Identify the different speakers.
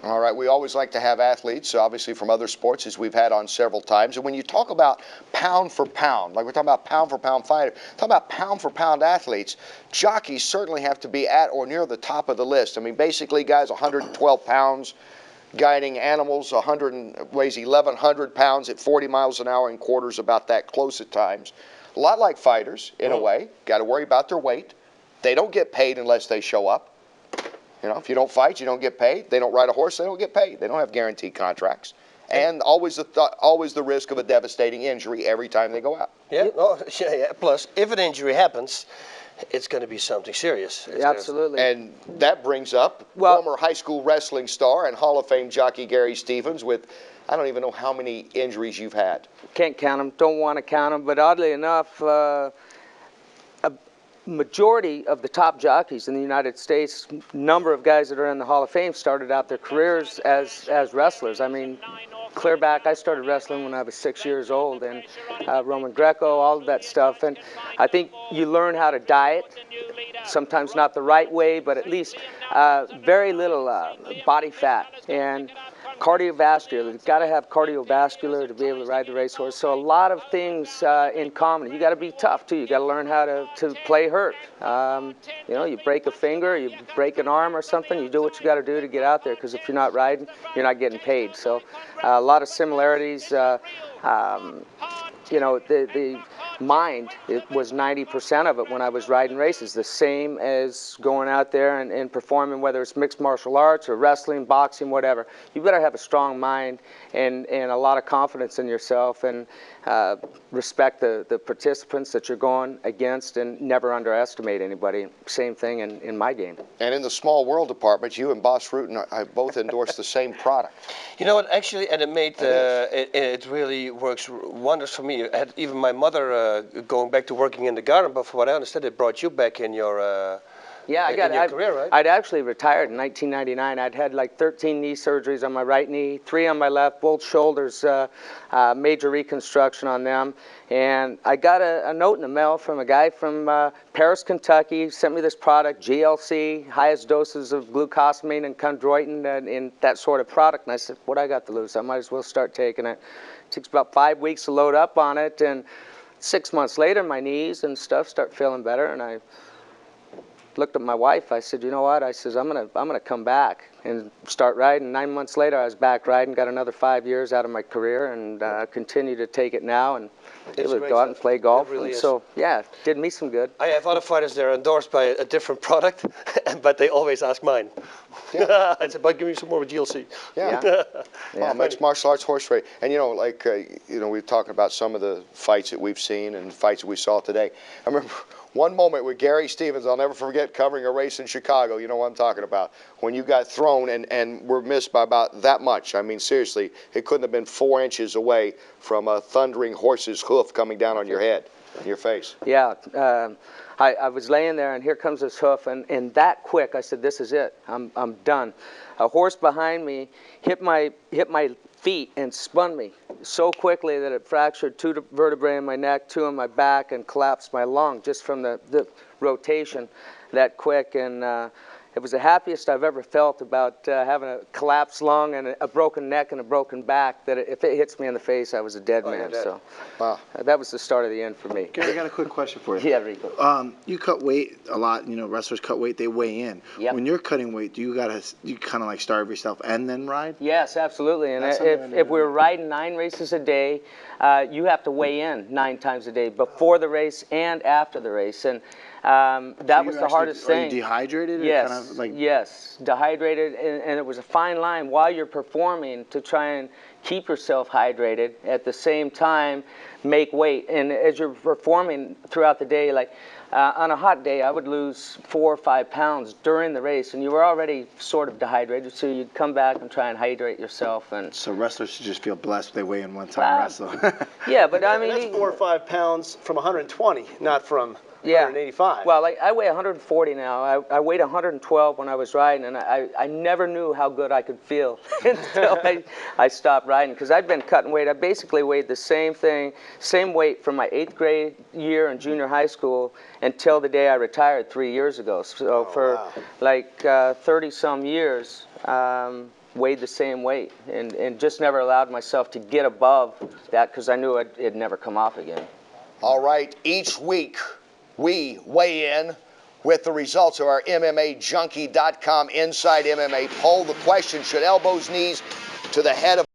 Speaker 1: All right, we always like to have athletes, obviously from other sports, as we've had on several times. And when you talk about pound for pound, like we're talking about pound for pound fighter, talking about pound for pound athletes, jockeys certainly have to be at or near the top of the list. I mean, basically, guys, 112 pounds, guiding animals, weighs 1,100 pounds at 40 miles an hour in quarters, about that close at times. A lot like fighters, in a way. Got to worry about their weight. They don't get paid unless they show up. You know, if you don't fight, you don't get paid. They don't ride a horse, they don't get paid. They don't have guaranteed contracts. And always the risk of a devastating injury every time they go out.
Speaker 2: Yeah, plus, if an injury happens, it's going to be something serious.
Speaker 3: Absolutely.
Speaker 1: And that brings up former high school wrestling star and Hall of Fame jockey Gary Stevens with, I don't even know how many injuries you've had.
Speaker 3: Can't count them, don't want to count them, but oddly enough, majority of the top jockeys in the United States, number of guys that are in the Hall of Fame started out their careers as wrestlers. I mean, clear back, I started wrestling when I was 6 years old, and Roman Greco, all of that stuff. And I think you learn how to diet, sometimes not the right way, but at least very little body fat. And cardiovascular, you've got to have cardiovascular to be able to ride the racehorse. So a lot of things in common. You got to be tough too. You got to learn how to play hurt. You know, you break a finger, you break an arm or something, you do what you got to do to get out there, because if you're not riding, you're not getting paid. So a lot of similarities. You know, the mind, it was 90% of it when I was riding races, the same as going out there and performing, whether it's mixed martial arts or wrestling, boxing, whatever. You better have a strong mind and a lot of confidence in yourself, and respect the participants that you're going against, and never underestimate anybody. Same thing in my game.
Speaker 1: And in the small world department, you and Bas Rutten both endorse the same product.
Speaker 2: You know what, actually, and it really works wonders for me. I had even my mother going back to working in the garden, but from what I understand, it brought you back in your career, right?
Speaker 3: I'd actually retired in 1999. I'd had like 13 knee surgeries on my right knee, 3 on my left, both shoulders, major reconstruction on them. And I got a note in the mail from a guy from Paris, Kentucky, sent me this product, GLC, highest doses of glucosamine and chondroitin, and that sort of product. And I said, what I got to lose? I might as well start taking it. It takes about 5 weeks to load up on it, and 6 months later, my knees and stuff start feeling better, and I looked at my wife. I said, you know what? I says, I'm gonna come back and start riding. 9 months later, I was back riding, got another 5 years out of my career, and continue to take it now, and able to go out and play golf. Really, so yeah, did me some good.
Speaker 2: I have other fighters that are endorsed by a different product, but they always ask mine. Yeah. I said, but give me some more with GLC.
Speaker 1: Yeah. Well, mixed martial arts, horse race. And you know, like, you know, we're talking about some of the fights that we've seen and fights that we saw today. I remember one moment with Gary Stevens, I'll never forget, covering a race in Chicago. You know what I'm talking about. When you got thrown and were missed by about that much. I mean, seriously, it couldn't have been 4 inches away from a thundering horse's hoof coming down on your head, in your face.
Speaker 3: Yeah. I was laying there, and here comes this hoof, and that quick, I said, this is it. I'm done. A horse behind me hit my feet and spun me so quickly that it fractured 2 vertebrae in my neck, 2 in my back, and collapsed my lung just from the rotation that quick. And it was the happiest I've ever felt about having a collapsed lung and a broken neck and a broken back, that if it hits me in the face, I was a dead man. So that was the start of the end for me.
Speaker 4: Gary, I got a quick question for you.
Speaker 3: Yeah, Rico.
Speaker 4: You cut weight a lot. You know, wrestlers cut weight, they weigh in.
Speaker 3: Yep.
Speaker 4: When you're cutting weight, do you kind of like starve yourself and then ride?
Speaker 3: Yes, absolutely. And if we're riding 9 races a day, you have to weigh in 9 times a day, before the race and after the race. And that was the hardest thing.
Speaker 4: Are you dehydrated?
Speaker 3: Yes,
Speaker 4: or kind of like...
Speaker 3: yes, dehydrated, and it was a fine line while you're performing to try and keep yourself hydrated, at the same time make weight. And as you're performing throughout the day, like on a hot day, I would lose 4 or 5 pounds during the race, and you were already sort of dehydrated, so you'd come back and try and hydrate yourself. And
Speaker 4: so wrestlers should just feel blessed if they weigh in one time wrestle.
Speaker 3: Yeah, but I mean,
Speaker 5: that's 4 or 5 pounds from 120, not from
Speaker 3: 185. Well, I weigh 140 now. I weighed 112 when I was riding, and I never knew how good I could feel until I stopped riding, because I'd been cutting weight. I basically weighed the same thing, same weight from my 8th grade year in junior high school until the day I retired 3 years ago. So like 30-some years, weighed the same weight, and just never allowed myself to get above that because I knew it'd never come off again.
Speaker 1: All right, each week we weigh in with the results of our MMAJunkie.com Inside MMA poll. The question, should elbows, knees to the head of